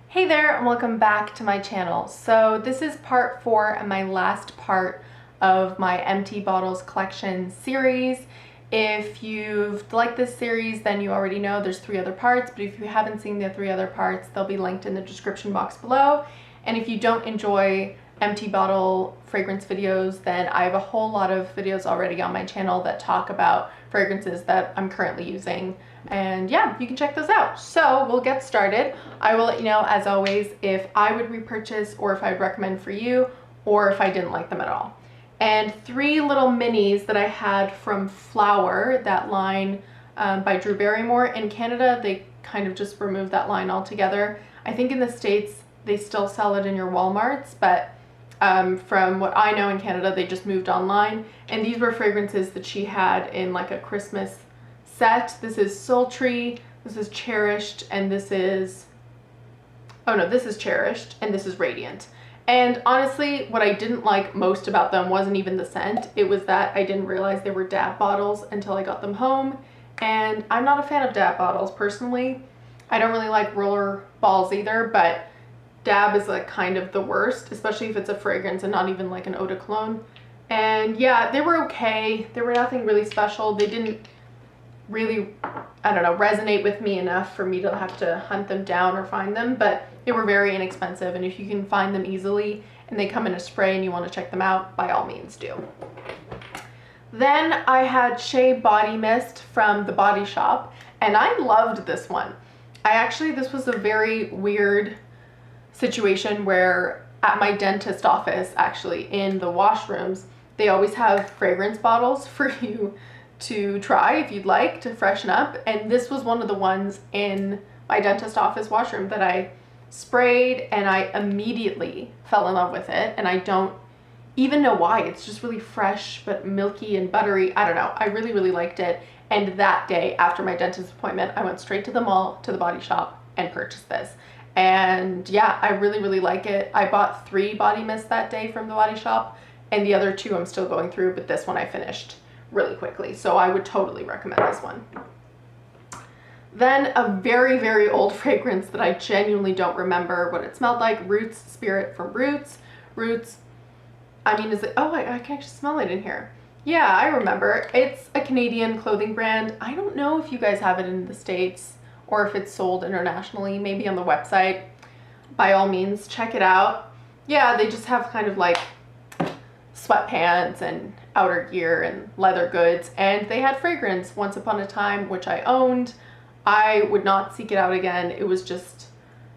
Hey there and welcome back to my channel. So this is part 4 and my last part of my empty bottles collection series. If you've liked this series, then you already know there's 3 other parts, but if you haven't seen the 3 other parts, they'll be linked in the description box below. And if you don't enjoy empty bottle fragrance videos, then I have a whole lot of videos already on my channel that talk about fragrances that I'm currently using. And yeah, you can check those out. So we'll get started. I will let you know, as always, if I would repurchase or if I'd recommend for you or if I didn't like them at all. And 3 little minis that I had from Flower, that line by Drew Barrymore. In Canada, they kind of just removed that line altogether. I think in the States, they still sell it in your Walmarts, but from what I know in Canada, they just moved online. And these were fragrances that she had in like a Christmas set. This is Sultry, this is Cherished, and this is, oh no, this is Cherished, and this is Radiant. And honestly, what I didn't like most about them wasn't even the scent. It was that I didn't realize they were dab bottles until I got them home. And I'm not a fan of dab bottles personally. I don't really like roller balls either, but dab is like kind of the worst, especially if it's a fragrance and not even like an eau de cologne. And yeah, they were okay. They were nothing really special. They didn't really, I don't know, resonate with me enough for me to have to hunt them down or find them, but they were very inexpensive, and if you can find them easily and they come in a spray and you want to check them out, by all means do. Then I had Shea Body Mist from The Body Shop, and I loved this one. This was a very weird situation where at my dentist office, actually in the washrooms, they always have fragrance bottles for you to try if you'd like to freshen up, and this was one of the ones in my dentist office washroom that I sprayed, and I immediately fell in love with it, and I don't even know why. It's just really fresh but milky and buttery. I don't know, I really liked it. And that day after my dentist appointment, I went straight to the mall, to the Body Shop, and purchased this. And yeah, I really like it. I bought 3 body mists that day from the Body Shop, and the other 2 I'm still going through, but this one I finished really quickly, so I would totally recommend this one. Then a very old fragrance that I genuinely don't remember what it smelled like, Roots Spirit from Roots. Roots, I mean, is it, oh, I can actually smell it in here. Yeah, I remember. It's a Canadian clothing brand. I don't know if you guys have it in the States or if it's sold internationally, maybe on the website. By all means, check it out. Yeah, they just have kind of like sweatpants and outer gear and leather goods, and they had fragrance Once Upon a Time, which I owned. I would not seek it out again. It was just,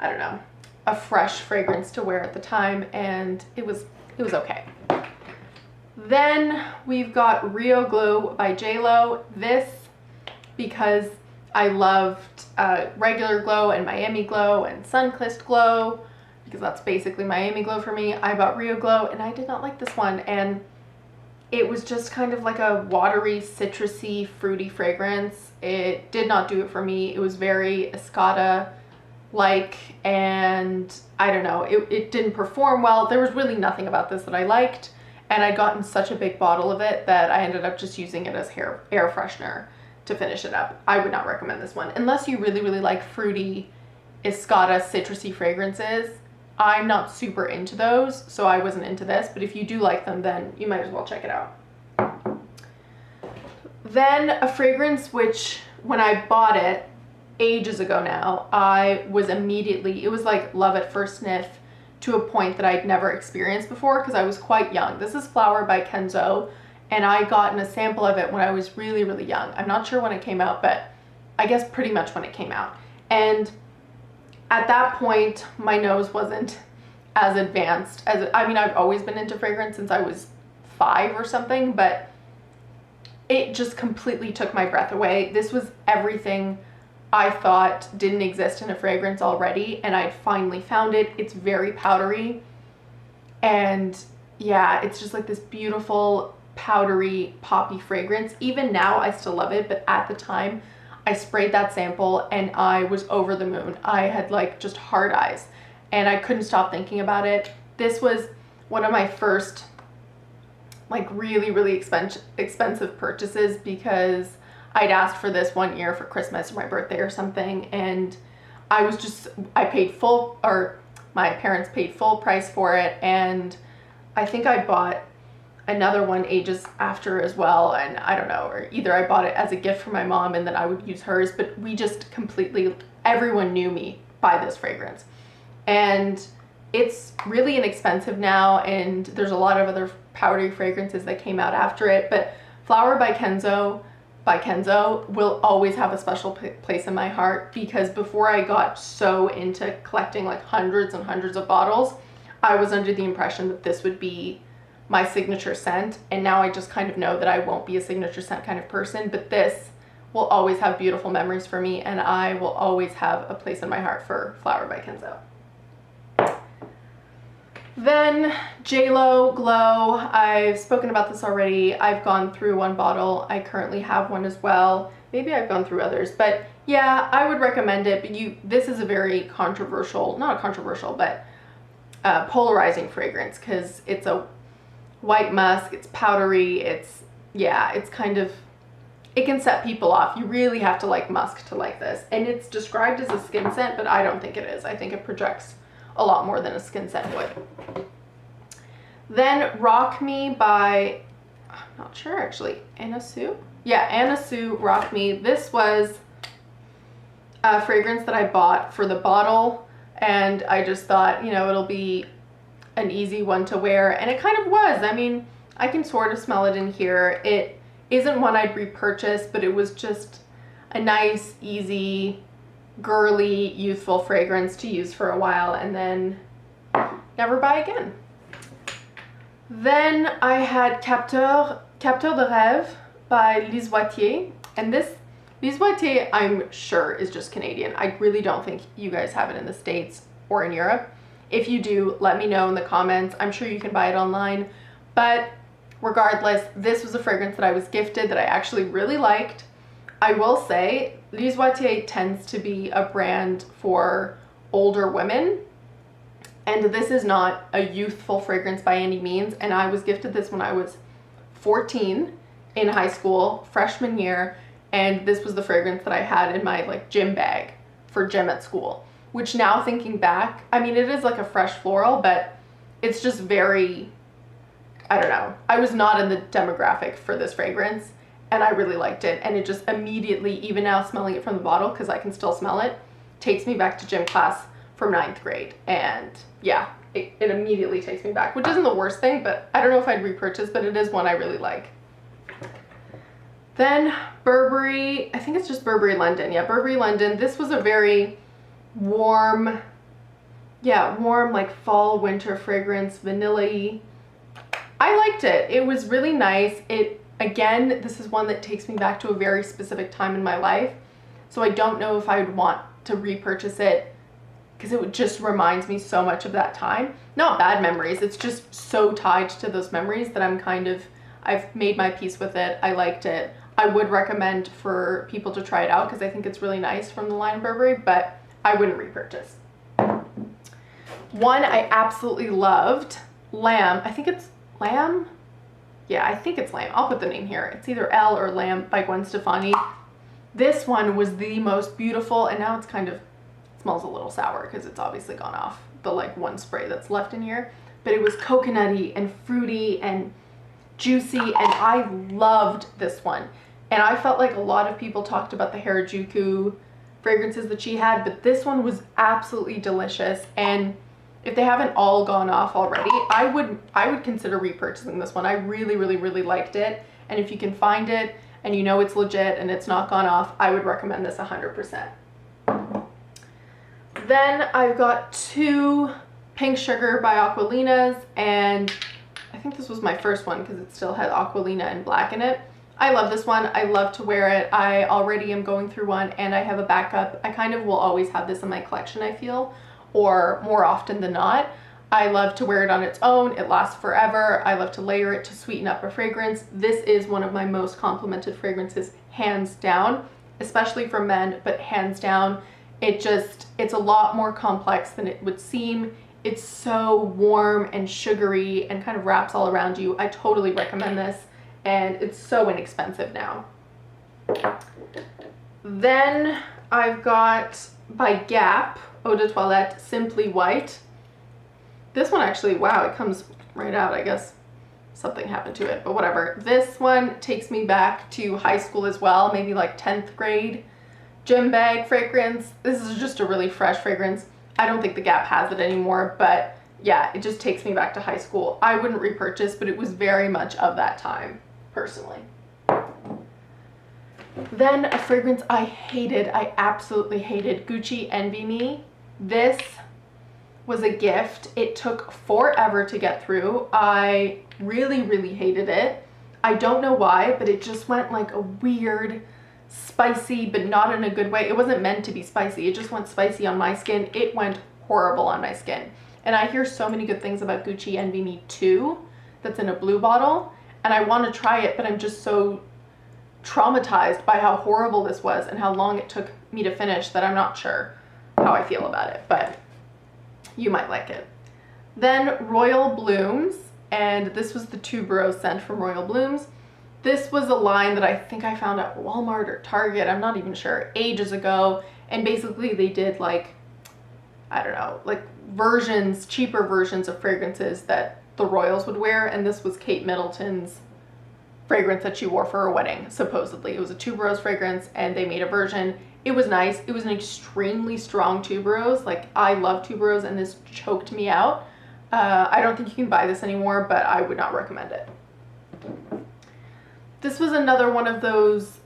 I don't know, a fresh fragrance to wear at the time, and it was okay. Then we've got Rio Glow by JLo. This because I loved Regular Glow and Miami Glow and Sunkissed Glow, because that's basically Miami Glow for me. I bought Rio Glow, and I did not like this one, and it was just kind of like a watery, citrusy, fruity fragrance. It did not do it for me. It was very Escada-like, and I don't know, it didn't perform well. There was really nothing about this that I liked, and I'd gotten such a big bottle of it that I ended up just using it as air freshener to finish it up. I would not recommend this one unless you really like fruity, Escada, citrusy fragrances. I'm not super into those, so I wasn't into this, but if you do like them, then you might as well check it out. Then a fragrance which, when I bought it ages ago now, I was immediately, it was like love at first sniff to a point that I'd never experienced before because I was quite young. This is Flower by Kenzo, and I gotten a sample of it when I was really young. I'm not sure when it came out, but I guess pretty much when it came out. And at that point, my nose wasn't as advanced as, I mean, I've always been into fragrance since I was 5 or something, but it just completely took my breath away. This was everything I thought didn't exist in a fragrance already, and I'd finally found it. It's very powdery, and yeah, it's just like this beautiful, powdery, poppy fragrance. Even now, I still love it, but at the time, I sprayed that sample and I was over the moon. I had like just hard eyes and I couldn't stop thinking about it. This was one of my first like really expensive purchases because I'd asked for this one year for Christmas or my birthday or something, and I paid full, or my parents paid full price for it, and I think I bought another one ages after as well, and I don't know, or either I bought it as a gift for my mom and then I would use hers, but we just completely, everyone knew me by this fragrance. And it's really inexpensive now, and there's a lot of other powdery fragrances that came out after it, but Flower by Kenzo will always have a special place in my heart, because before I got so into collecting like hundreds and hundreds of bottles, I was under the impression that this would be my signature scent, and now I just kind of know that I won't be a signature scent kind of person, but this will always have beautiful memories for me, and I will always have a place in my heart for Flower by Kenzo. Then JLo Glow, I've spoken about this already. I've gone through one bottle. I currently have one as well. Maybe I've gone through others, but yeah, I would recommend it. But this is a very controversial, not controversial, but polarizing fragrance, because it's a white musk, it's powdery, it's kind of, it can set people off. You really have to like musk to like this. And it's described as a skin scent, but I don't think it is. I think it projects a lot more than a skin scent would. Then Rock Me by, I'm not sure actually, Anna Sue? Yeah, Anna Sue Rock Me. This was a fragrance that I bought for the bottle, and I just thought, you know, it'll be an easy one to wear, and it kind of was. I mean, I can sort of smell it in here. It isn't one I'd repurchase, but it was just a nice, easy, girly, youthful fragrance to use for a while and then never buy again. Then I had Capteur de Reves by Lise Watier, and this Lise Watier I'm sure is just Canadian. I really don't think you guys have it in the States or in Europe. If you do, let me know in the comments. I'm sure you can buy it online, but regardless, this was a fragrance that I was gifted that I actually really liked. I will say Lise Watier tends to be a brand for older women, and this is not a youthful fragrance by any means, and I was gifted this when I was 14 in high school, freshman year, and this was the fragrance that I had in my like gym bag for gym at school, which now thinking back, I mean, it is like a fresh floral, but it's just very, I don't know. I was not in the demographic for this fragrance, and I really liked it, and it just immediately, even now smelling it from the bottle, because I can still smell it, takes me back to gym class from 9th grade, and yeah, it immediately takes me back, which isn't the worst thing, but I don't know if I'd repurchase, but it is one I really like. Then Burberry, I think it's just Burberry London. Yeah, Burberry London. This was a very warm, like fall winter fragrance, vanilla-y. I liked it. It was really nice. Again, this is one that takes me back to a very specific time in my life, so I don't know if I would want to repurchase it, because it just reminds me so much of that time. Not bad memories, it's just so tied to those memories that I've made my peace with it. I liked it. I would recommend for people to try it out, because I think it's really nice from the line Burberry, but I wouldn't repurchase. One I absolutely loved, L.A.M.B. I think it's L.A.M.B. Yeah, I think it's L.A.M.B. I'll put the name here. It's either L or L.A.M.B. by Gwen Stefani. This one was the most beautiful, and now it's kind of, smells a little sour because it's obviously gone off the like one spray that's left in here, but it was coconutty and fruity and juicy, and I loved this one. And I felt like a lot of people talked about the Harajuku fragrances that she had, but this one was absolutely delicious, and if they haven't all gone off already, I would consider repurchasing this one. I really, really, really liked it, and if you can find it and you know it's legit and it's not gone off, I would recommend this 100%. Then I've got two Pink Sugar by Aqualinas, and I think this was my first one because it still had Aqualina and black in it. I love this one. I love to wear it. I already am going through one, and I have a backup. I kind of will always have this in my collection, I feel, or more often than not. I love to wear it on its own. It lasts forever. I love to layer it to sweeten up a fragrance. This is one of my most complimented fragrances, hands down, especially for men, but hands down. It's a lot more complex than it would seem. It's so warm and sugary and kind of wraps all around you. I totally recommend this, and it's so inexpensive now. Then I've got by Gap Eau de Toilette Simply White. This one actually, wow, it comes right out. I guess something happened to it, but whatever. This one takes me back to high school as well, maybe like 10th grade. Gym bag fragrance. This is just a really fresh fragrance. I don't think the Gap has it anymore, but yeah, it just takes me back to high school. I wouldn't repurchase, but it was very much of that time, personally. Then a fragrance I hated, I absolutely hated, Gucci Envy Me. This was a gift. It took forever to get through. I really, really hated it. I don't know why, but it just went like a weird, spicy, but not in a good way. It wasn't meant to be spicy. It just went spicy on my skin. It went horrible on my skin. And I hear so many good things about Gucci Envy Me 2 that's in a blue bottle. And I want to try it, but I'm just so traumatized by how horrible this was and how long it took me to finish that I'm not sure how I feel about it, but you might like it. Then Royal Blooms, and this was the Tuberose scent from Royal Blooms. This was a line that I think I found at Walmart or Target, I'm not even sure, ages ago. And basically they did like, I don't know, like versions, cheaper versions of fragrances that the royals would wear. And this was Kate Middleton's fragrance that she wore for her wedding, supposedly. It was a tuberose fragrance and they made a version. It was nice. It was an extremely strong tuberose. Like, I love tuberose and this choked me out. I don't think you can buy this anymore, but I would not recommend it. This was another one of those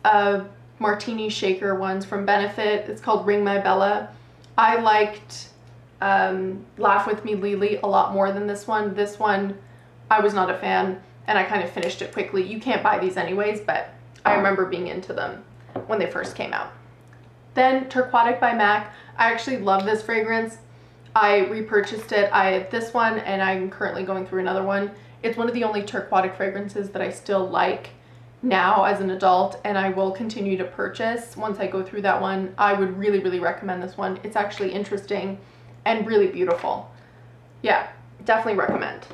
martini shaker ones from Benefit. It's called Ring My Bella. I liked Laugh With Me Lily a lot more than this one. This one, I was not a fan and I kind of finished it quickly. You can't buy these anyways, but I remember being into them when they first came out. Then Turquatic by MAC. I actually love this fragrance. I repurchased it. I had this one and I'm currently going through another one. It's one of the only Turquatic fragrances that I still like now as an adult, and I will continue to purchase once I go through that one. I would really, really recommend this one. It's actually interesting and really beautiful. Yeah, definitely recommend.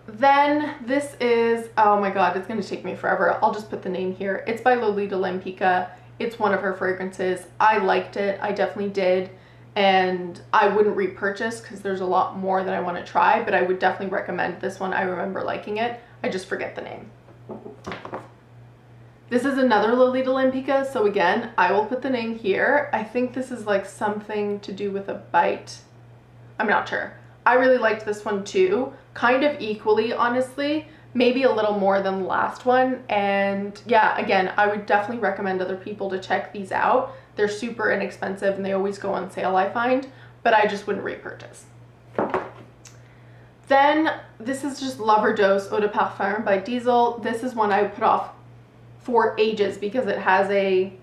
Then this is, oh my god, it's going to take me forever. I'll just put the name here. It's by Lolita Lempicka. It's one of her fragrances. I liked it. I definitely did. And I wouldn't repurchase because there's a lot more that I want to try, but I would definitely recommend this one. I remember liking it. I just forget the name. This is another Lolita Lempicka, so again, I will put the name here. I think this is like something to do with a bite. I'm not sure. I really liked this one too, kind of equally, honestly, maybe a little more than the last one. And yeah, again, I would definitely recommend other people to check these out. They're super inexpensive and they always go on sale, I find, but I just wouldn't repurchase. Then this is just Loverdose Eau de Parfum by Diesel. This is one I put off for ages because it has a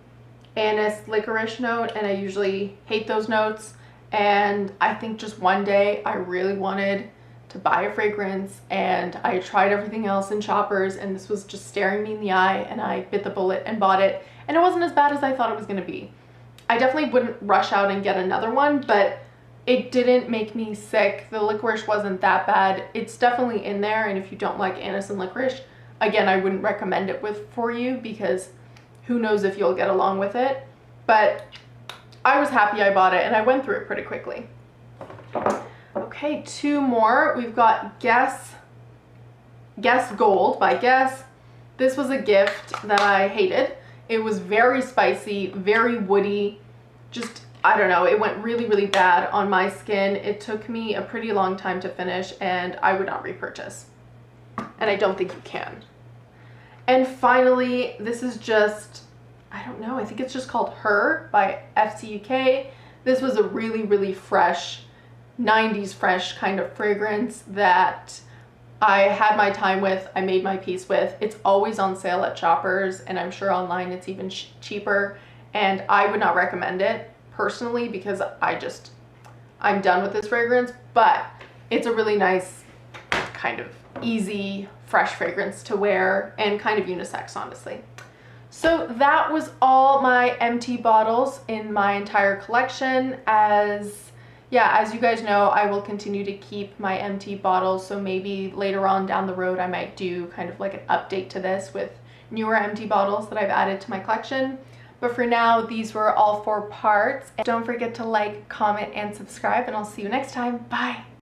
anise licorice note and I usually hate those notes. And I think just one day I really wanted to buy a fragrance and I tried everything else in Shoppers and this was just staring me in the eye and I bit the bullet and bought it. And it wasn't as bad as I thought it was going to be. I definitely wouldn't rush out and get another one, but it didn't make me sick. The licorice wasn't that bad. It's definitely in there, and if you don't like anise and licorice, again, I wouldn't recommend it for you because who knows if you'll get along with it. But I was happy I bought it, and I went through it pretty quickly. Okay, two more. We've got Guess Gold by Guess. This was a gift that I hated. It was very spicy, very woody, just, I don't know, it went really, really bad on my skin. It took me a pretty long time to finish and I would not repurchase. And I don't think you can. And finally, this is just, I don't know, I think it's just called Her by FCUK. This was a really, really fresh, 90s fresh kind of fragrance that I had my time with, I made my peace with. It's always on sale at Shoppers and I'm sure online it's even cheaper, and I would not recommend it personally because I'm done with this fragrance, but it's a really nice kind of easy fresh fragrance to wear and kind of unisex, honestly. So that was all my empty bottles in my entire collection. As you guys know, I will continue to keep my empty bottles, so maybe later on down the road I might do kind of like an update to this with newer empty bottles that I've added to my collection. But for now, these were all 4 parts. Don't forget to like, comment, and subscribe, and I'll see you next time. Bye!